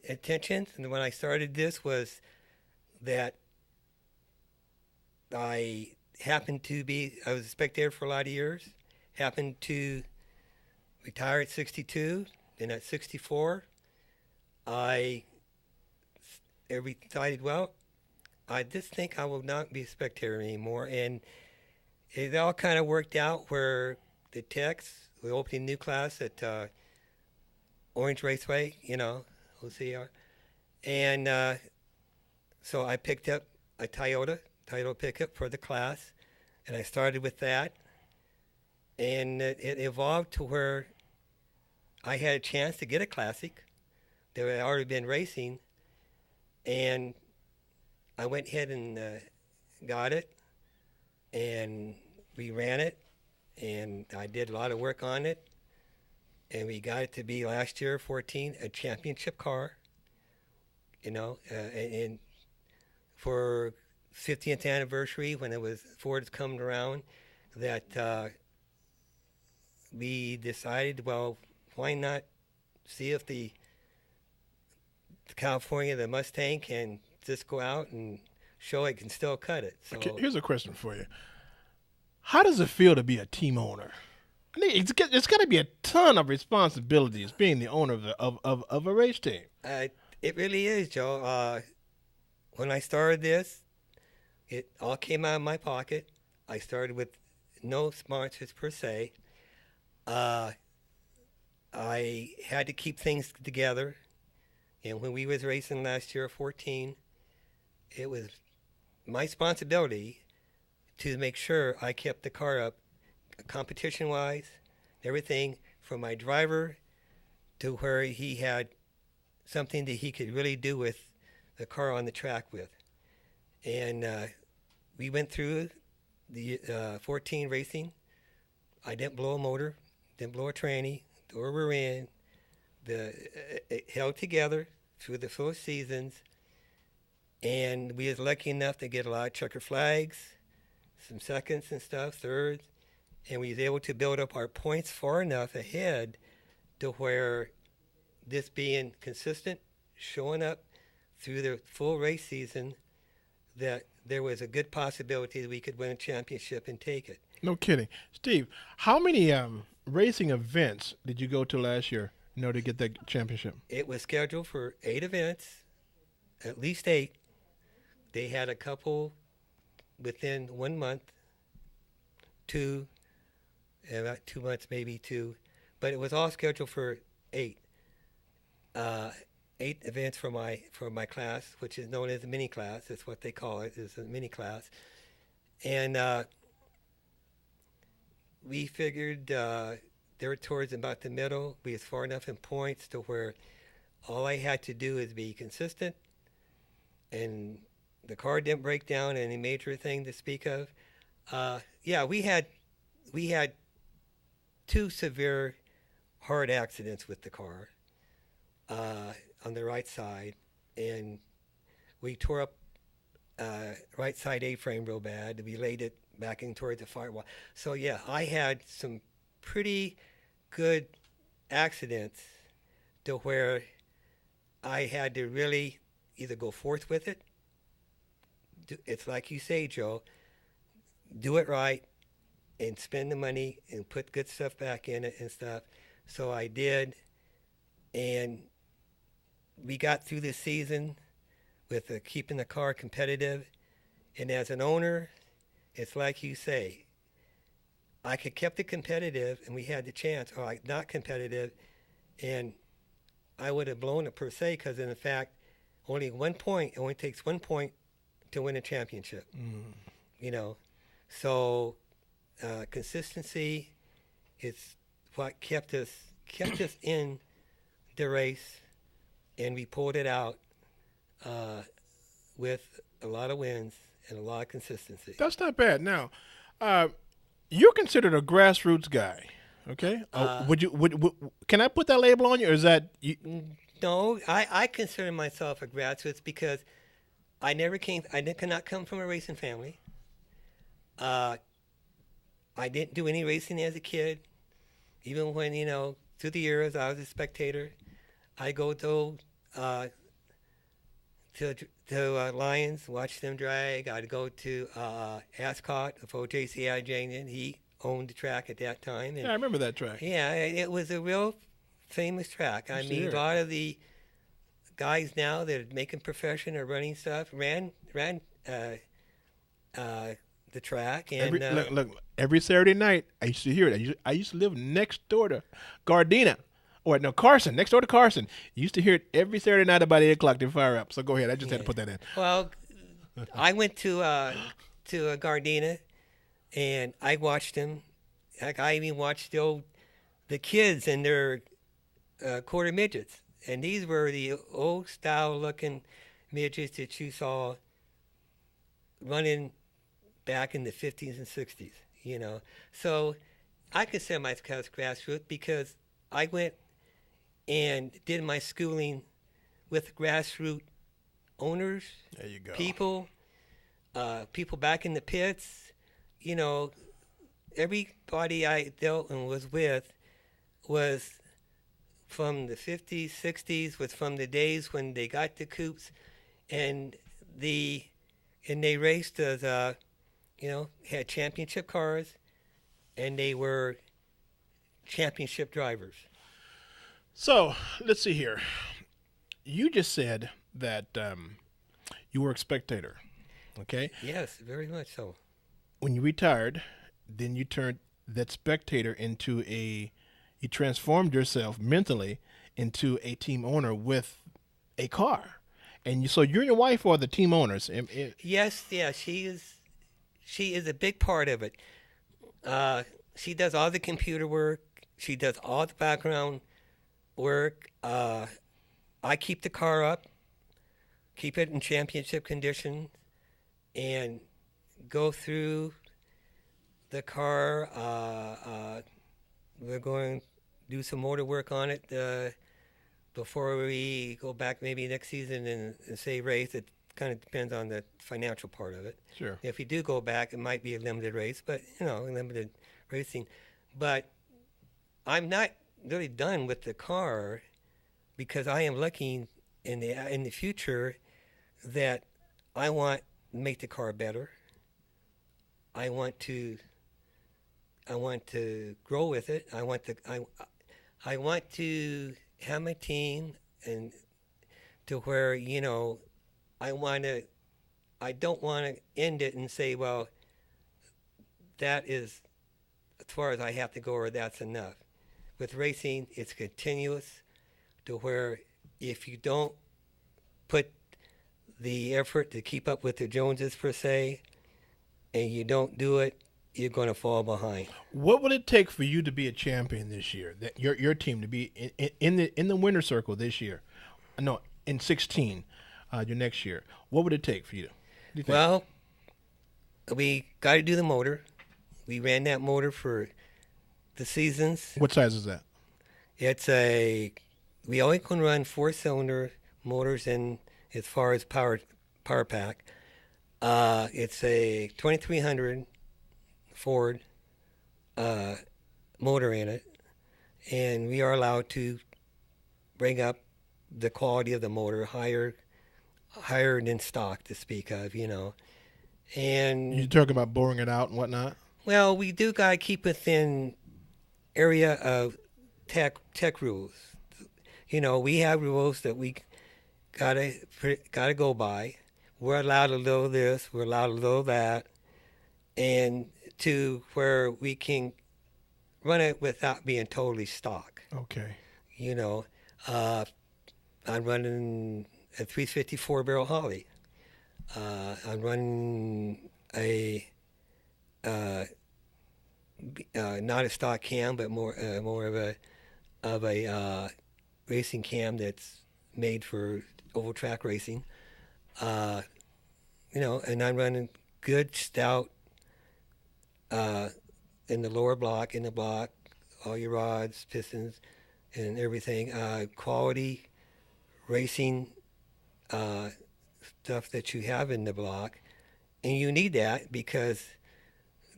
intentions and when I started this was that I was a spectator for a lot of years, happened to retire at 62, then at 64, I decided, well, I just think I will not be a spectator anymore, and it all kind of worked out where the techs, we're opening a new class at Orange Raceway, OCR. And so I picked up a Toyota pickup for the class, and I started with that. And it evolved to where I had a chance to get a classic that had already been racing, And I went ahead and got it, and we ran it, and I did a lot of work on it, and we got it to be last year, 14, a championship car, and for 50th anniversary, when it was Ford's coming around, that we decided, well, why not see if the California, the Mustang, can just go out and show it can still cut it. So Okay, here's a question for you. How does it feel to be a team owner? I mean, it's got to be a ton of responsibilities being the owner of a race team. It really is, Joe. When I started this, it all came out of my pocket. I started with no sponsors per se. I had to keep things together. And when we was racing last year, 14, it was my responsibility to make sure I kept the car up competition-wise, everything from my driver to where he had something that he could really do with the car on the track with. And we went through the 14 racing. I didn't blow a motor, didn't blow a tranny, door were in. It held together through the 4 seasons, and we was lucky enough to get a lot of checker flags, some seconds and stuff, thirds, and we was able to build up our points far enough ahead to where this being consistent, showing up through the full race season, that there was a good possibility that we could win a championship and take it. No kidding. Steve, how many racing events did you go to last year in order to get that championship? It was scheduled for 8 events, at least 8. They had a couple within 1 month, 2, about 2 months, maybe 2, but it was all scheduled for 8. 8 events for my class, which is known as a mini class. That's what they call it, is a mini class. And we figured they were towards about the middle. We was far enough in points to where all I had to do is be consistent, and the car didn't break down any major thing to speak of. Yeah, we had 2 severe hard accidents with the car on the right side, and we tore up right side A-frame real bad. We laid it back in towards the firewall. So yeah, I had some pretty good accidents to where I had to really either go forth with it. It's like you say, Joe, do it right and spend the money and put good stuff back in it and stuff. So I did, and we got through this season with keeping the car competitive. And as an owner, it's like you say, I could kept it competitive, and we had the chance, or like not competitive, and I would have blown it per se, because in fact, only 1 point, it only takes 1 point to win a championship. So consistency is what kept us in the race, and we pulled it out with a lot of wins and a lot of consistency. That's not bad. Now, you're considered a grassroots guy, okay? Can I put that label on you, or is that you? No, I consider myself a grassroots because I could not come from a racing family. I didn't do any racing as a kid. Even when, through the years I was a spectator. I go to Lions, watch them drag. I'd go to Ascot for J.C.I. Janian. He owned the track at that time. And yeah, I remember that track. Yeah, it was a real famous track. I mean, a lot of the guys now that are making profession or running stuff ran the track. And look, every Saturday night, I used to hear it. I used to live next door to Gardena. Carson, next door to Carson. You used to hear it every Saturday night about 8 o'clock to fire up. So go ahead. I just had to put that in. Well, I went to Gardena, and I watched them. I even watched the kids and their quarter midgets. And these were the old style looking, midgets that you saw running back in the 50s and 60s, you know. So I consider myself grassroots because I went and did my schooling with grassroots owners, there you go. people back in the pits. You know, everybody I dealt and was with was from the 50s, 60s, was from the days when they got the coupes, and they raced as, had championship cars, and they were championship drivers. So let's see here. You just said that you were a spectator, okay? Yes, very much so. When you retired, then you turned that spectator into you transformed yourself mentally into a team owner with a car. And so you and your wife are the team owners. Yes, yeah, she is a big part of it. She does all the computer work. She does all the background work. I keep the car up, keep it in championship condition, and go through the car. We're going to do some motor work on it before we go back maybe next season and say race. It kind of depends on the financial part of it. Sure. If we do go back, it might be a limited race, but, limited racing. But I'm not really done with the car because I am looking in the future that I want to make the car better. I want to grow with it. I want to have my team and to where, I don't want to end it and say, well, that is as far as I have to go or that's enough. With racing, it's continuous to where if you don't put the effort to keep up with the Joneses per se, and you don't do it, you're going to fall behind. What would it take for you to be a champion this year? That your team to be in the winner's circle this year? No, in 16, your next year. What would it take for you? Well, we got to do the motor. We ran that motor for the seasons. What size is that? We only can run 4-cylinder motors in as far as power pack. It's a 2300 Ford motor in it, and we are allowed to bring up the quality of the motor higher than stock to speak of, And you talk about boring it out and whatnot. Well, we do gotta keep within area of tech rules. We have rules that we gotta go by. We're allowed to load this. We're allowed to load that, and to where we can run it without being totally stock. Okay. I'm running a 354 barrel Holly. I'm running a not a stock cam, but more of a racing cam that's made for oval track racing. And I'm running good stout in the lower block, all your rods, pistons, and everything. Quality racing stuff that you have in the block, and you need that because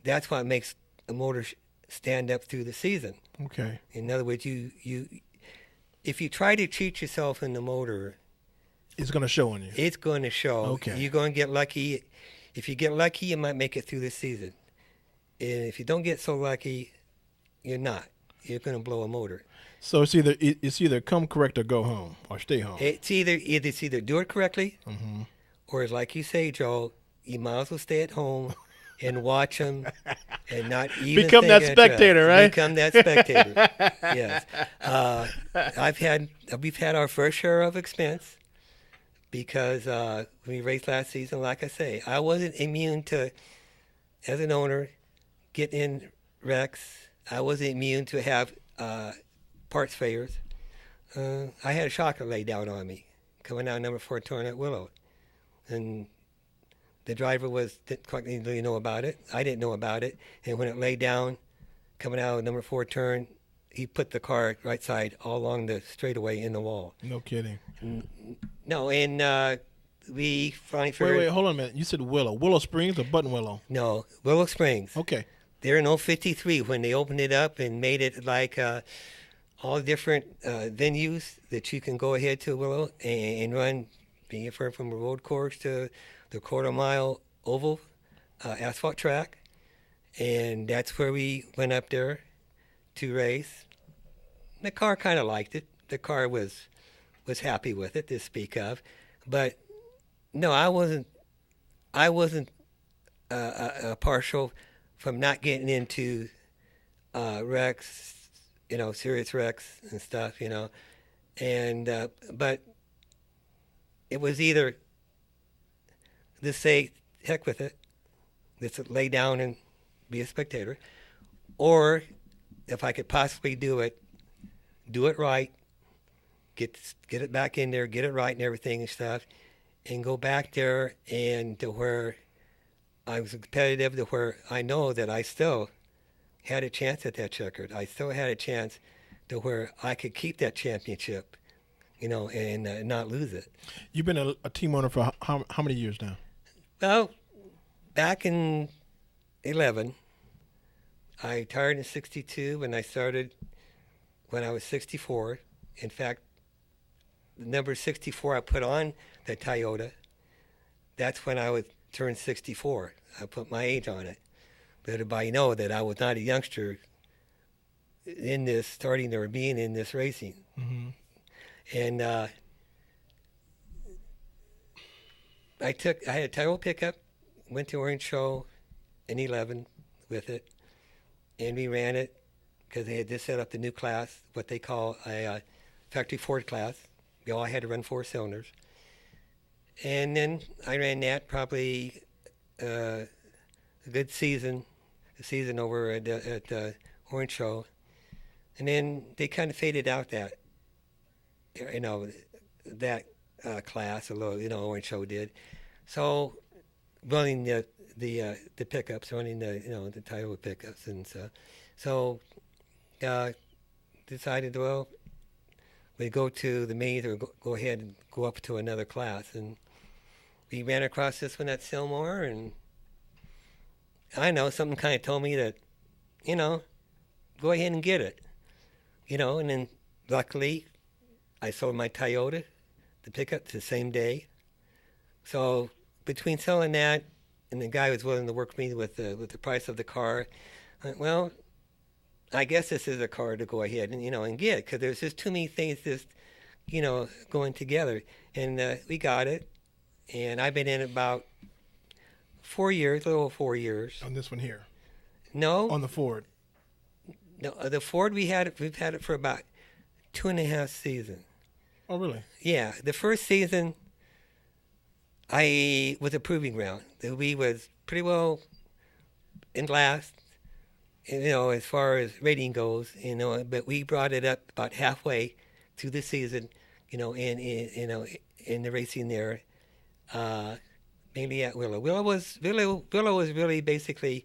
that's what makes a motor stand up through the season. Okay. In other words, if you try to cheat yourself in the motor, it's going to show on you. It's going to show. Okay. You're going to get lucky. If you get lucky, you might make it through the season. And if you don't get so lucky, you're not. You're going to blow a motor. So it's either come correct or go home or stay home. It's either do it correctly, or like you say, Joe, you might as well stay at home and watch them and not even become that spectator, right? Become that spectator. Yes. We've had our first share of expense because when we raced last season, like I say, I wasn't immune to, as an owner, get in wrecks. I wasn't immune to have parts failures. I had a shocker laid down on me coming out of number 4 Tornado Willow. and the driver didn't quite really know about it. I didn't know about it, and when it laid down, coming out of number 4 turn, he put the car right side all along the straightaway in the wall. No kidding. No, and we finally figured... Wait, hold on a minute. You said Willow. Willow Springs or Button Willow? No, Willow Springs. Okay. They're in 053 when they opened it up and made it like all different venues that you can go ahead to Willow and run, being from a road course to the quarter-mile oval asphalt track. And that's where we went up there to race. The car kind of liked it. The car was happy with it, to speak of. But no, I wasn't partial from not getting into wrecks, serious wrecks and stuff, and but it was either to say heck with it, let's lay down and be a spectator, or if I could possibly do it right, get it back in there, get it right and everything and stuff, and go back there and to where I was competitive, to where I know that I still had a chance at that checkered. I still had a chance to where I could keep that championship, and not lose it. You've been a team owner for how many years now? Well, back in 11, I retired in 62, and I started when I was 64. In fact, the number 64 I put on the Toyota, that's when I was turned 64. I put my age on it. Let everybody know that I was not a youngster in this, starting or being in this racing. Mm-hmm. And I had a Toyota pickup, went to Orange Show in 11 with it, and we ran it because they had just set up the new class, what they call a factory Ford class. We all had to run 4 cylinders. And then I ran that probably a good season over at Orange Show. And then they kind of faded out that class, although, Orange Show did. So running the pickups, running the Toyota pickups. And so decided, well, we go to the mains or go ahead and go up to another class. And we ran across this one at Sylmar, and I know something kind of told me that, go ahead and get it. And then luckily I sold my Toyota, the pickup, the same day. So between selling that and the guy was willing to work with me with the price of the car, I went, well, I guess this is a car to go ahead and, and get, because there's just too many things just, going together. And we got it, and I've been in about 4 years, a little over 4 years. On this one here? No. On the Ford? No, the Ford we've had it for about 2.5 seasons. Oh, really? Yeah. The first season, I was a proving ground. We was pretty well in last, as far as rating goes, but we brought it up about halfway through the season, in the racing there, mainly at Willow. Willow was really basically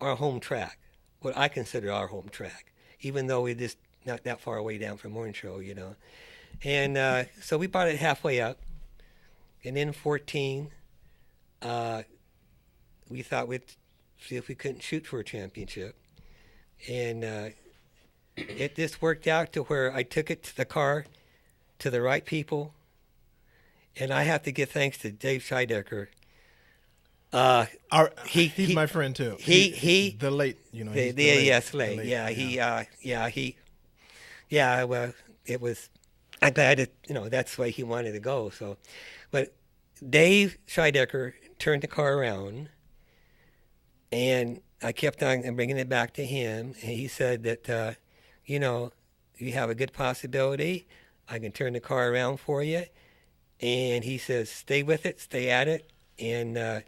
our home track, what I consider our home track, even though we're just not that far away down from Orange Show, And so we brought it halfway up, and in 14, we thought we'd see if we couldn't shoot for a championship. And it just worked out to where I took it to the car to the right people. And I have to give thanks to Dave Scheidecker. He's my friend too. The late, Slade. Well, it was. I'm glad that that's the way he wanted to go. So, but Dave Scheidecker turned the car around, and I kept on bringing it back to him, and he said that, you have a good possibility. I can turn the car around for you. And he says, stay with it, stay at it, and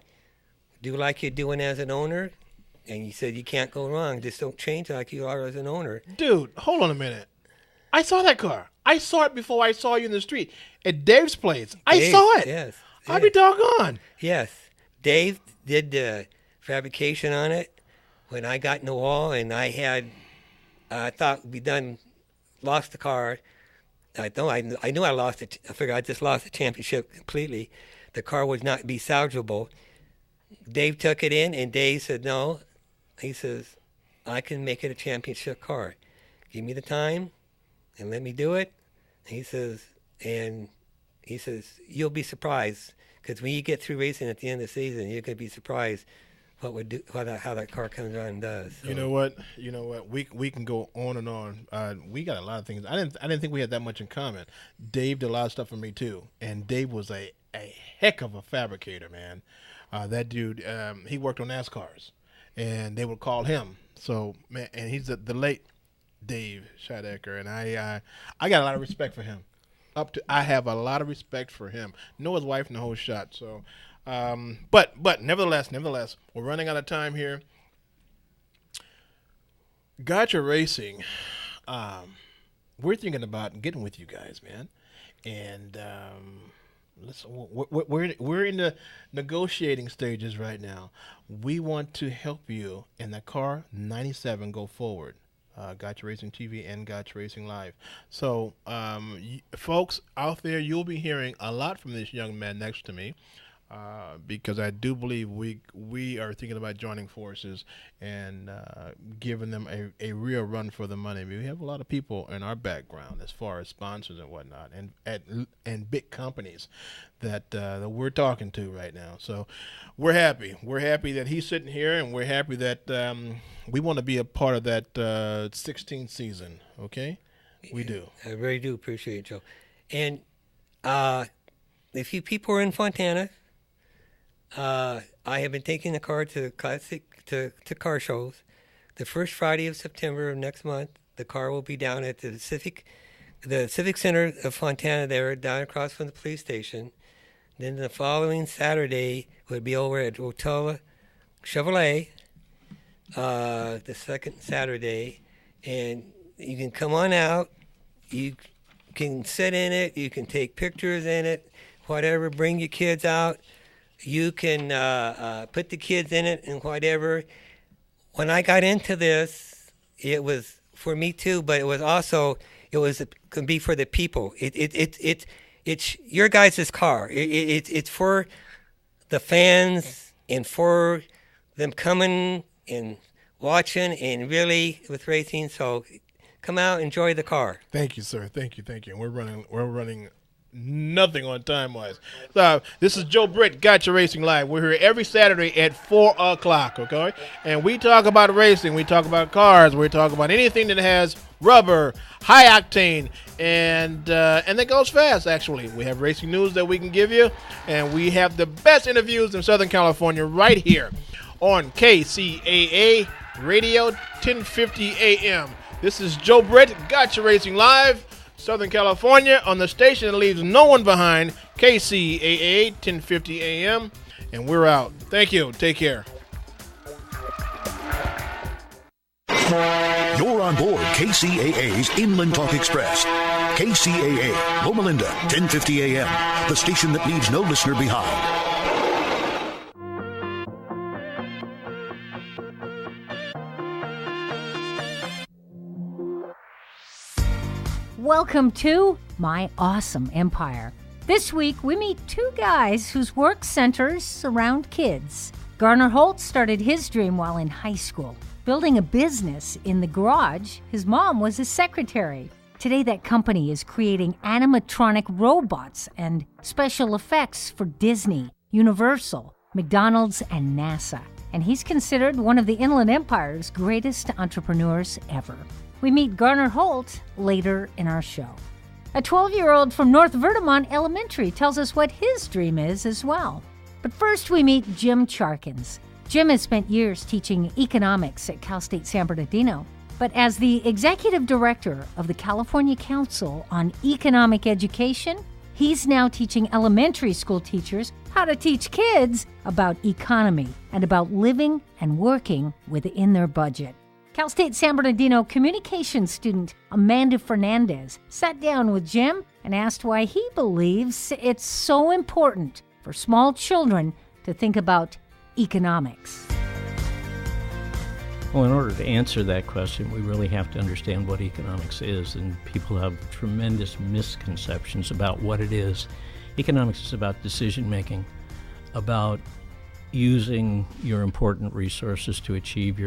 do like you're doing as an owner. And he said, you can't go wrong. Just don't change like you are as an owner. Dude, hold on a minute. I saw that car. I saw it before I saw you in the street at Dave's place. I saw it. Yes. I'll be doggone. Yes. Dave did the fabrication on it when I got in the wall, and I thought we lost the car. I knew I lost it. I figured I just lost the championship completely. The car would not be salvageable. Dave took it in, and Dave said, no. He says, I can make it a championship car. Give me the time and let me do it. He says, you'll be surprised, because when you get through racing at the end of the season, you're going to be surprised how that car comes on and does. So. You know what? We can go on and on. We got a lot of things. I didn't think we had that much in common. Dave did a lot of stuff for me too, and Dave was a heck of a fabricator, man. That dude, he worked on NASCARs, and they would call him. So man, and he's the late Dave Schedecker, and I got a lot of respect for him. I have a lot of respect for him. Know his wife and the whole shot. So, but nevertheless, we're running out of time here. Gotcha Racing. We're thinking about getting with you guys, man, and we're in the negotiating stages right now. We want to help you in the car 97 go forward. Gotcha Racing TV and Gotcha Racing Live. So, folks out there, you'll be hearing a lot from this young man next to me, because I do believe we are thinking about joining forces and giving them a real run for the money. We have a lot of people in our background as far as sponsors and whatnot, and big companies that we're talking to right now. So we're happy. We're happy that he's sitting here, and we're happy that we want to be a part of that 16th season. Okay, we do. I really do appreciate it, Joe. And if you people are in Fontana, I have been taking the car to car shows. The first Friday of September of next month, the car will be down at the Civic Center of Fontana there, down across from the police station. Then the following Saturday would be over at Hotel Chevrolet, the second Saturday. And you can come on out. You can sit in it. You can take pictures in it, whatever. Bring your kids out. You can put the kids in it and whatever. When I got into this, it was for me too, but it could be for the people. It's your guys' car. It's for the fans and for them coming and watching and really with racing. So come out, enjoy the car. Thank you, sir. Thank you. And we're running nothing on time-wise. So this is Joe Britt, Gotcha Racing Live. We're here every Saturday at 4 o'clock, okay? And we talk about racing. We talk about cars. We talk about anything that has rubber, high octane, and that goes fast, actually. We have racing news that we can give you, and we have the best interviews in Southern California right here on KCAA Radio 1050 AM. This is Joe Britt, Gotcha Racing Live, Southern California, on the station that leaves no one behind, KCAA 1050 AM, and we're out. Thank you. Take care. You're on board KCAA's Inland Talk Express. KCAA, Loma Linda, 1050 AM, the station that leaves no listener behind. Welcome to My Awesome Empire. This week, we meet two guys whose work centers around kids. Garner Holt started his dream while in high school, building a business in the garage. His mom was his secretary. Today, that company is creating animatronic robots and special effects for Disney, Universal, McDonald's, and NASA. And he's considered one of the Inland Empire's greatest entrepreneurs ever. We meet Garner Holt later in our show. A 12-year-old from North Vermont Elementary tells us what his dream is as well. But first, we meet Jim Charkins. Jim has spent years teaching economics at Cal State San Bernardino. But as the executive director of the California Council on Economic Education, he's now teaching elementary school teachers how to teach kids about economy and about living and working within their budget. Cal State San Bernardino communications student Amanda Fernandez sat down with Jim and asked why he believes it's so important for small children to think about economics? Well, in order to answer that question, we really have to understand what economics is, and people have tremendous misconceptions about what it is. Economics is about decision making, about using your important resources to achieve your